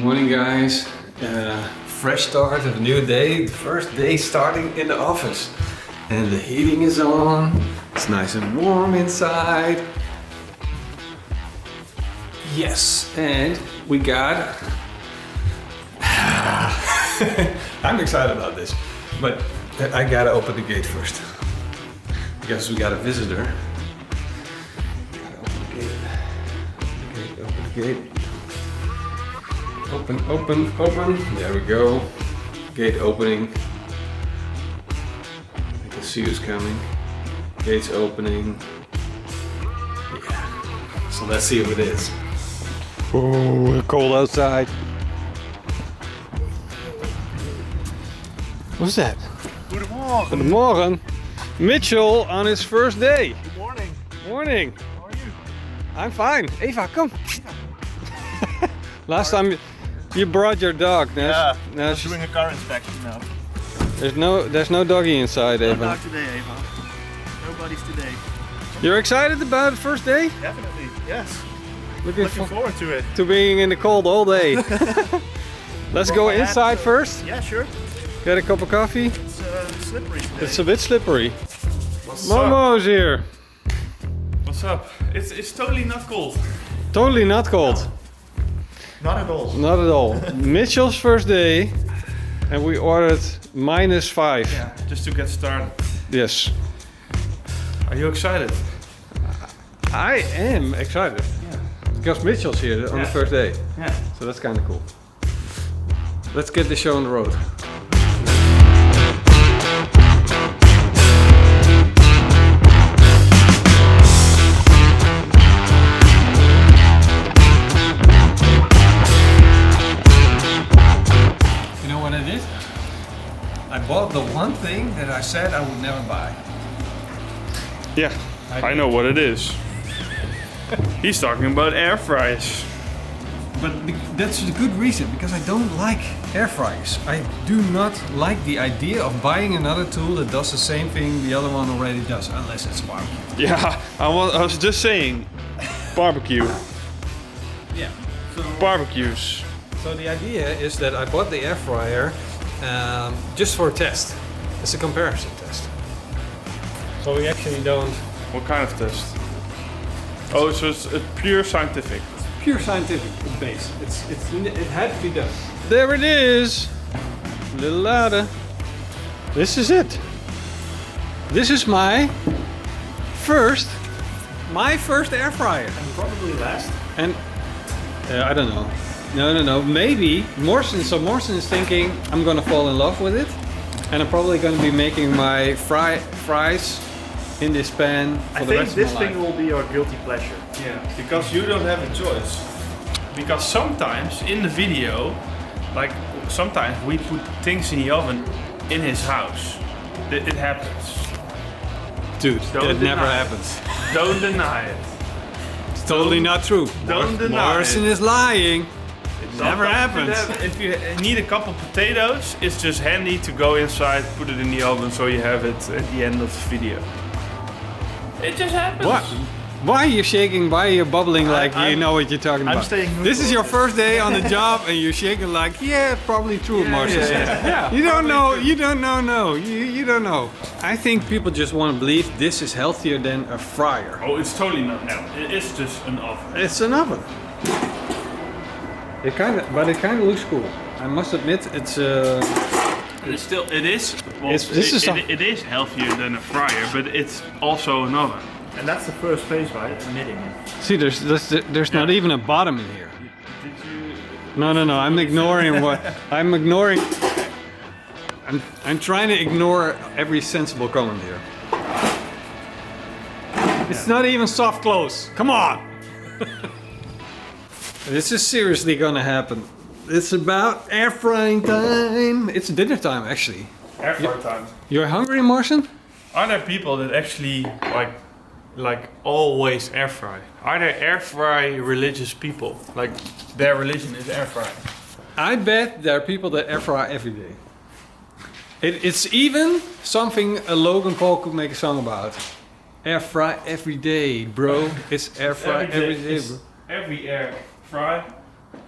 Morning guys, fresh start of a new day, the first day starting in the office. And the heating is on, it's nice and warm inside. Yes, and we got... I'm excited about this, but I gotta open the gate first. Because we got a visitor. Gotta open the gate. Open the gate. Open, open, open. There we go. Gate opening. I can see who's coming. Gate's opening. Yeah. So let's see who it is. Oh, cold outside. What's that? Goedemorgen. Goedemorgen. Mitchell on his first day. Good morning. Morning. How are you? I'm fine. Eva, come. Last time you brought your dog. Yeah, now I'm doing a car inspection now. there's no doggy inside, Eva. Not today, Eva. Nobody's today. You're excited about the first day? Definitely, yes. Looking Forward to it. to being in the cold all day. Let's go inside first. Yeah, sure. Get a cup of coffee. It's slippery today. It's a bit slippery. What's Momo's here. What's up? It's totally not cold. Totally not cold. Not at all. Not at all. Mitchell's first day, and we ordered -5. Yeah, just to get started. Yes. Are you excited? I am excited. Yeah. Because Mitchell's here on the first day. Yeah. So that's kind of cool. Let's get the show on the road. You know what I did? I bought the one thing that I said I would never buy. Yeah, I know what it is. He's talking about air fryers. But that's a good reason, because I don't like air fryers. I do not like the idea of buying another tool that does the same thing the other one already does, unless it's barbecue. Yeah, I was just saying, barbecue, Yeah. barbecues. So the idea is that I bought the air fryer just for a test. It's a comparison test. So we actually don't... What kind of test? Oh, so it's pure scientific. Pure scientific base. It had to be done. There it is. A little louder. This is it. This is my first air fryer. And probably last. And I don't know. No. Maybe Morrison. So Morrison is thinking I'm gonna fall in love with it, and I'm probably gonna be making my fries in this pan for the rest of my life. I think this thing will be our guilty pleasure. Yeah, because you don't have a choice. Because sometimes in the video, like sometimes we put things in the oven in his house. It happens. Dude, Don't that never deny it. happens. Don't deny it. It's totally not true. Don't deny Morrison it. is lying. It never Sometimes happens. If you need a couple potatoes, it's just handy to go inside, put it in the oven so you have it at the end of the video. It just happens. What? Why are you shaking? Why are you bubbling like you know what you're talking about? staying This is neutral. your first day on the job and you're shaking like, yeah, probably true, Morrison said. Yeah, You don't know, you don't know, no. You don't know. I think people just want to believe this is healthier than a fryer. Oh, it's totally not. No, it is just an oven. It's an oven. It kind of looks cool. I must admit, it's It is. Well, it is healthier than a fryer, but it's also an oven. And that's the first phase, right? Knitting it. see, there's not even a bottom in here. Did you? No. I'm ignoring what I'm ignoring. I'm trying to ignore every sensible comment here. It's not even soft close. Come on. This is seriously gonna happen. It's about air frying time. It's dinner time, actually. Air fry time. You're hungry, Martian? Are there people that actually like always air fry? Are there air fry religious people? Like their religion is air fry. I bet there are people that air fry every day. It's even something a Logan Paul could make a song about. Air fry every day, bro. It's air fry every day, bro. Every air fry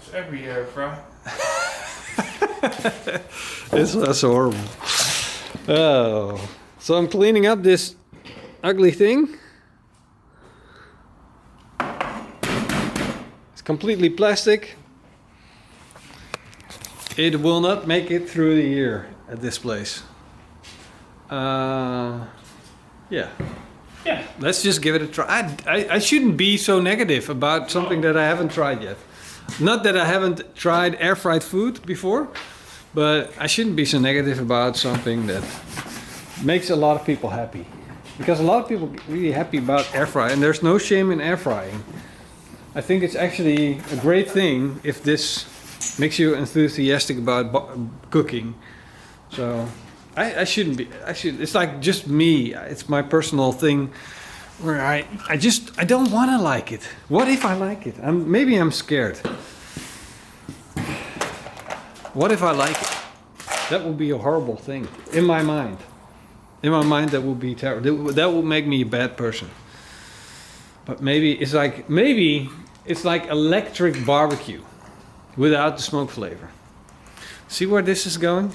It's every air fry. That's horrible. Oh, so I'm cleaning up this ugly thing. It's completely plastic. It will not make it through the year at this place. Yeah. Yeah. Let's just give it a try. I shouldn't be so negative about something that I haven't tried yet. Not that I haven't tried air fried food before, but I shouldn't be so negative about something that makes a lot of people happy. Because a lot of people get really happy about air frying, and there's no shame in air frying. I think it's actually a great thing if this makes you enthusiastic about cooking. So I shouldn't be. It's like just me. It's my personal thing where I don't want to like it. What if I like it? Maybe I'm scared. What if I like it? That would be a horrible thing in my mind. In my mind, that would be terrible. That would make me a bad person. But maybe it's like electric barbecue without the smoke flavor. See where this is going?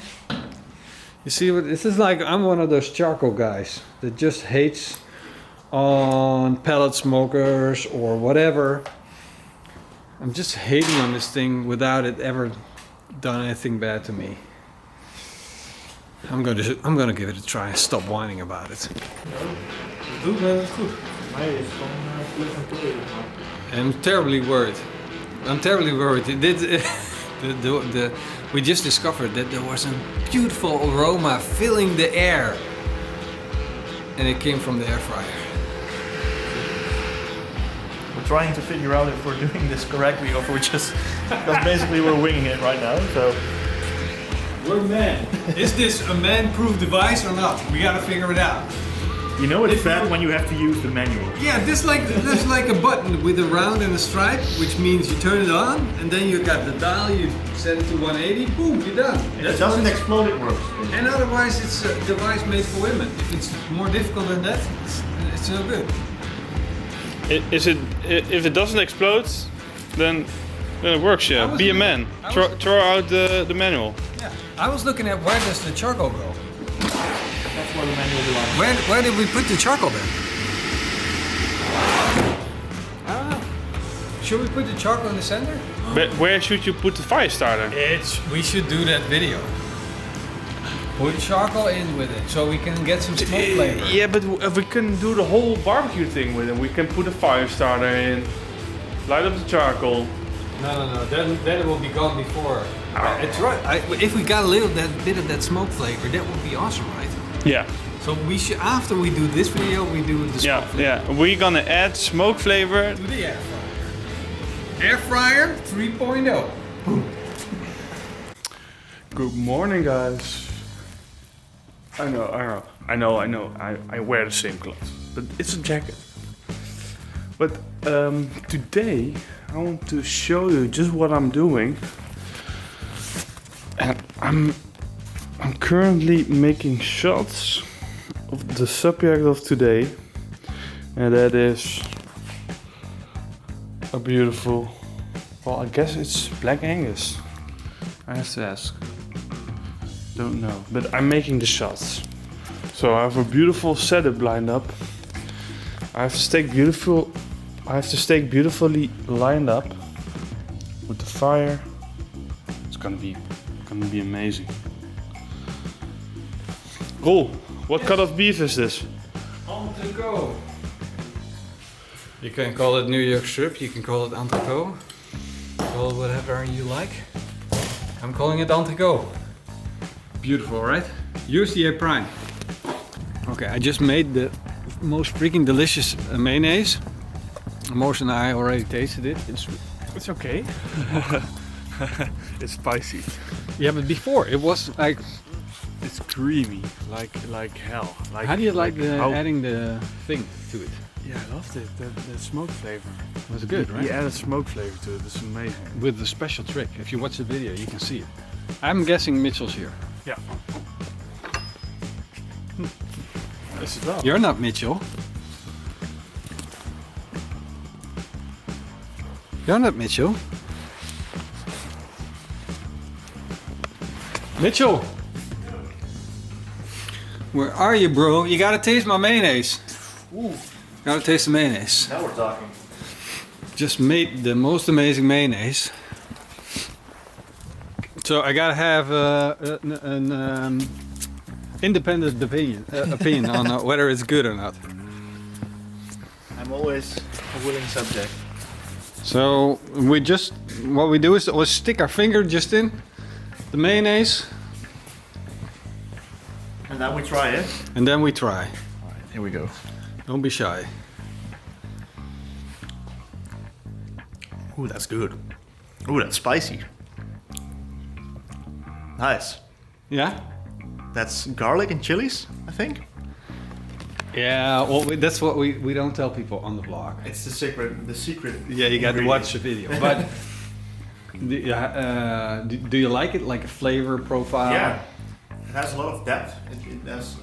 You see what this is like? I'm one of those charcoal guys that just hates on pellet smokers or whatever. I'm just hating on this thing without it ever done anything bad to me. I'm gonna give it a try and stop whining about it. I'm terribly worried. We just discovered that there was a beautiful aroma filling the air, and it came from the air fryer. We're trying to figure out if we're doing this correctly or if we're just... because basically we're winging it right now, so... We're men. Is this a man-proof device or not? We gotta figure it out. You know it's bad when you have to use the manual. Yeah, there's like a button with a round and a stripe, which means you turn it on, and then you got the dial, you set it to 180, boom, you're done. If it doesn't explode, it works. And otherwise, it's a device made for women. If it's more difficult than that, it's no good. If it doesn't explode, then it works. Yeah, be a man. Throw out the manual. Yeah, I was looking at where does the charcoal go. That's where the manual belongs. Where did we put the charcoal then? I don't know. Should we put the charcoal in the center? But where should you put the fire starter? We should do that video. Put charcoal in with it so we can get some smoke flavor. Yeah, but we can do the whole barbecue thing with it. We can put a fire starter in, light up the charcoal. No. Then it will be gone before. It's right. If we got a little bit of that smoke flavor, that would be awesome, right? Yeah. So we should, after we do this video, we do the smoke flavor. Yeah. We're gonna add smoke flavor to the air fryer. Air fryer 3.0. Boom. Good morning, guys. I know. I wear the same clothes, but it's a jacket. But today I want to show you just what I'm doing, and I'm currently making shots of the subject of today, and that is a beautiful. Well, I guess it's Black Angus. I have to ask. Don't know, but I'm making the shots. So I have a beautiful setup lined up. I have to stay beautifully lined up with the fire. It's gonna be amazing. Roel, what cut of beef is this? Entrecôte. You can call it New York strip. You can call it entrecôte. Call it whatever you like. I'm calling it entrecôte. Beautiful, right? Use the prime. Okay, I just made the most freaking delicious mayonnaise. Morse and I already tasted it. It's okay. It's spicy. Yeah, but before it was like. It's creamy, like hell. How do you like adding the thing to it? Yeah, I loved it. The smoke flavor. It was good, right? You added smoke flavor to it. It's amazing. With the special trick. If you watch the video, you can see it. I'm guessing Mitchell's here. Yeah. Is it wel? You're not Mitchell. You're not Mitchell. Mitchell, where are you, bro? You gotta taste my mayonnaise. Ooh, Gotta taste the mayonnaise. now we're talking. Just made the most amazing mayonnaise. So I gotta have an independent opinion on whether it's good or not. I'm always a willing subject. So what we do is stick our finger just in the mayonnaise, And now we try it. and then we try. Alright, here we go. Don't be shy. Ooh, that's good. Ooh, that's spicy. Nice. Yeah? That's garlic and chilies, I think. Yeah, well, that's what we don't tell people on the vlog. It's the secret. Yeah, you got to watch the video. But do you like it, like a flavor profile? Yeah. It has a lot of depth. It has.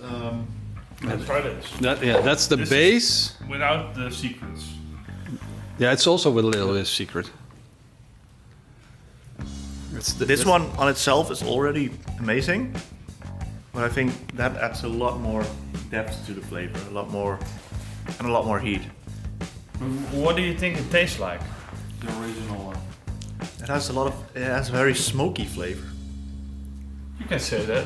Let's try this. That's the This is- base. Without the secrets. Yeah, it's also with a little bit of secret. This one on itself is already amazing, but I think that adds a lot more depth to the flavor, a lot more heat. What do you think it tastes like? The original one. It has a very smoky flavor. You can say that.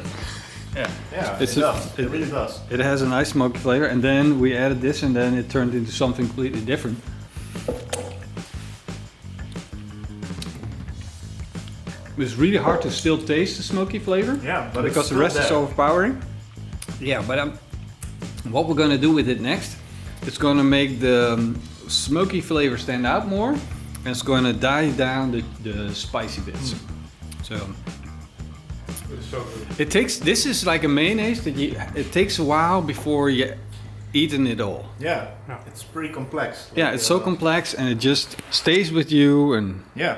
Yeah. Yeah, It's it a- does. It really does. It has a nice smoky flavor, and then we added this, and then it turned into something completely different. It's really hard to still taste the smoky flavor. Yeah, but Because the rest is overpowering. Yeah, but what we're gonna do with it next, it's gonna make the smoky flavor stand out more, and it's gonna die down the spicy bits. So It's so good. this is like a mayonnaise that it takes a while before you eaten it all. Yeah, it's pretty complex. Yeah, it's so complex, and it just stays with you. And Yeah.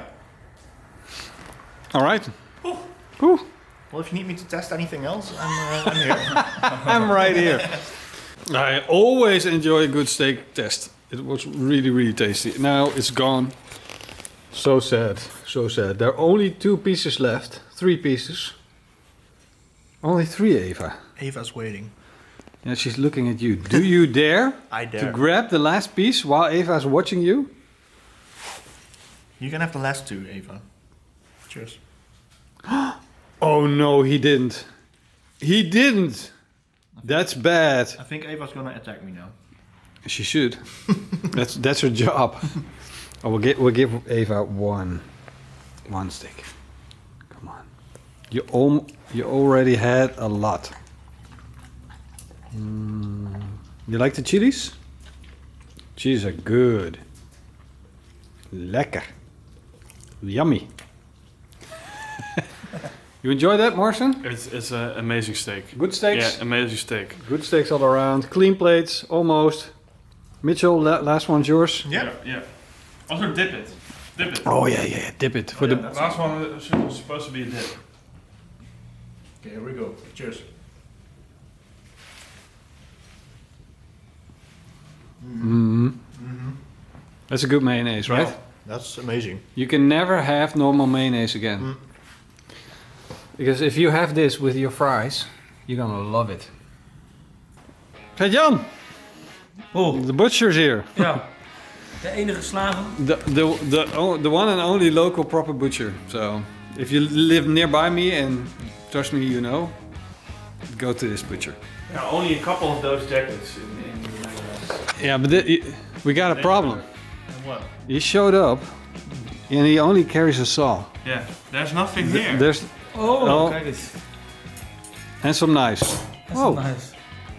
all right, Ooh. Whew. Well, if you need me to test anything else, I'm here. I'm right here. I always enjoy a good steak test. It was really, really tasty. Now it's gone. So sad, so sad. There are only 2 pieces left. 3 pieces. Only 3, Eva. Eva's waiting. Yeah, she's looking at you. Do you dare I to dare. grab the last piece while Eva's watching you? You can have the last 2, Eva. Cheers. Oh no, he didn't. He didn't. That's bad. I think Eva's gonna attack me now. She should. that's her job. Oh, we'll give Eva one stick. Come on. You already had a lot. You like the chilies? Chilies are good. Lekker. Yummy. You enjoy that, Marcin? It's an amazing steak. Good steaks? Yeah, amazing steak. Good steaks all around. Clean plates, almost. Mitchell, last one's yours. Yeah. Yeah. Also dip it. Dip it. Oh yeah. Dip it for The the. last one was supposed to be a dip. Okay, here we go. Cheers. That's a good mayonnaise, right? Yeah, that's amazing. You can never have normal mayonnaise again. Because if you have this with your fries, you're gonna love it. Hey Jan! Oh. The butcher's here. Ja. De enige slager. The one and only local proper butcher. So if you live nearby me, and trust me, you know, go to this butcher. Yeah, only a couple of those jackets in the Netherlands. Yeah, but we got a problem. And what? He showed up, and he only carries a saw. Yeah, there's nothing here. There's Oh, Oh. kijk eens. and some knives. That's Oh. nice.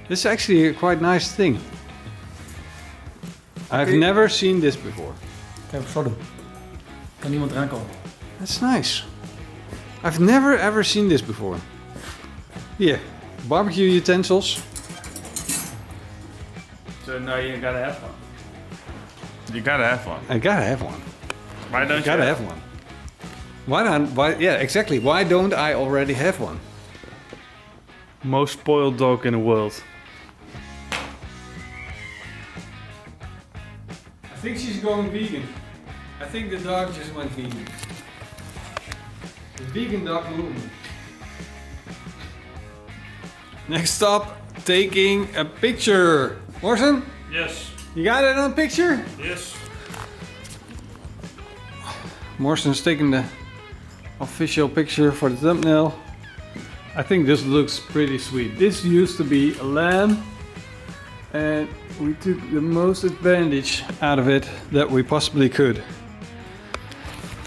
This is actually a quite nice thing. I've never seen this before. Kijk, zo doen. Kan niemand eraan komen. That's nice. I've never ever seen this before. Here, barbecue utensils. So now you gotta have one. You gotta have one. I gotta have one. Why don't I gotta have one. Why not? Why? Yeah, exactly. Why don't I already have one? Most spoiled dog in the world. I think she's going vegan. I think the dog just went vegan. The vegan dog movement. Next stop, taking a picture. Morrison, Yes. you got it on a picture? Yes. Morrison's taking the official picture for the thumbnail. I think this looks pretty sweet. This used to be a lamb, and we took the most advantage out of it that we possibly could.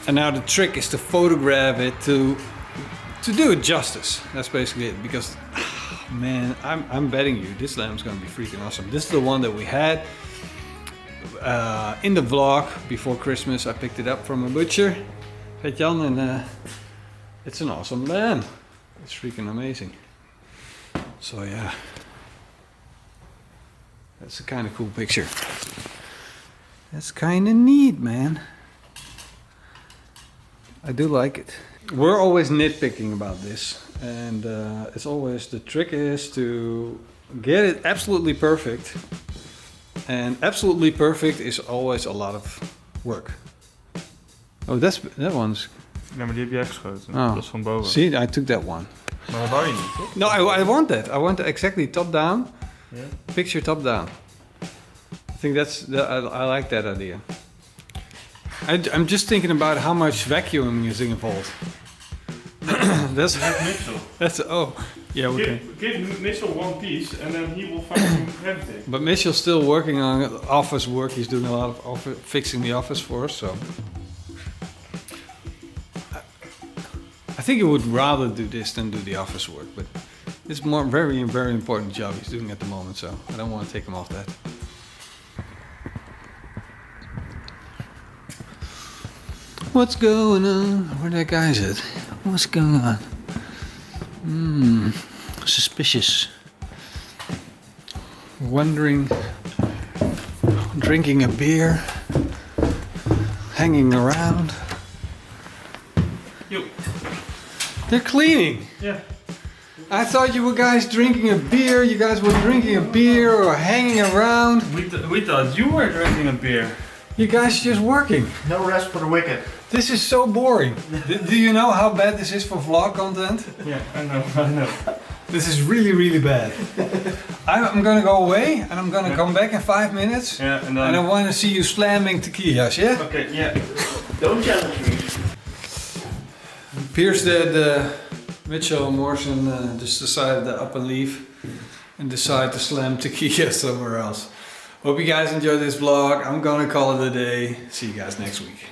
And now the trick is to photograph it to do it justice. That's basically it. Because, man, I'm betting you this lamb's gonna be freaking awesome. This is the one that we had in the vlog before Christmas. I picked it up from a butcher, Jan, and it's an awesome lamb. It's freaking amazing. So yeah, that's a kind of cool picture. That's kind of neat, man. I do like it. We're always nitpicking about this, and it's always the trick is to get it absolutely perfect. And absolutely perfect is always a lot of work. Oh, that one's. Ja, maar die heb jij geschoten. Oh. Dat is van boven. See, I took that one. Maar dat wou je niet, toch? No, I want that. I want exactly top down. Yeah. Picture top down. I think I like that idea. I'm just thinking about how much vacuuming is involved. That's yeah, we can. Give Mitchell one piece and then he will vacuum everything. But Mitchell's still working on office work. He's doing a lot of fixing the office for us. So I think he would rather do this than do the office work. But it's very important job he's doing at the moment. So I don't want to take him off that. What's going on? Where that guy's at? What's going on? Suspicious. Wondering, drinking a beer, hanging around. Yo. They're cleaning. Yeah. I thought you were guys drinking a beer. You guys were drinking a beer or hanging around. We thought you were drinking a beer. You guys just working. No rest for the wicked. This is so boring. Do you know how bad this is for vlog content? Yeah, I know. This is really bad. I'm gonna go away and I'm gonna come back in 5 minutes. Yeah, and I want to see you slamming tequilas, yeah? Okay, yeah. Don't challenge me. Piers did, Mitchell and Morrison just decided to up and leave and decide to slam tequila somewhere else. Hope you guys enjoyed this vlog. I'm gonna call it a day. See you guys next week.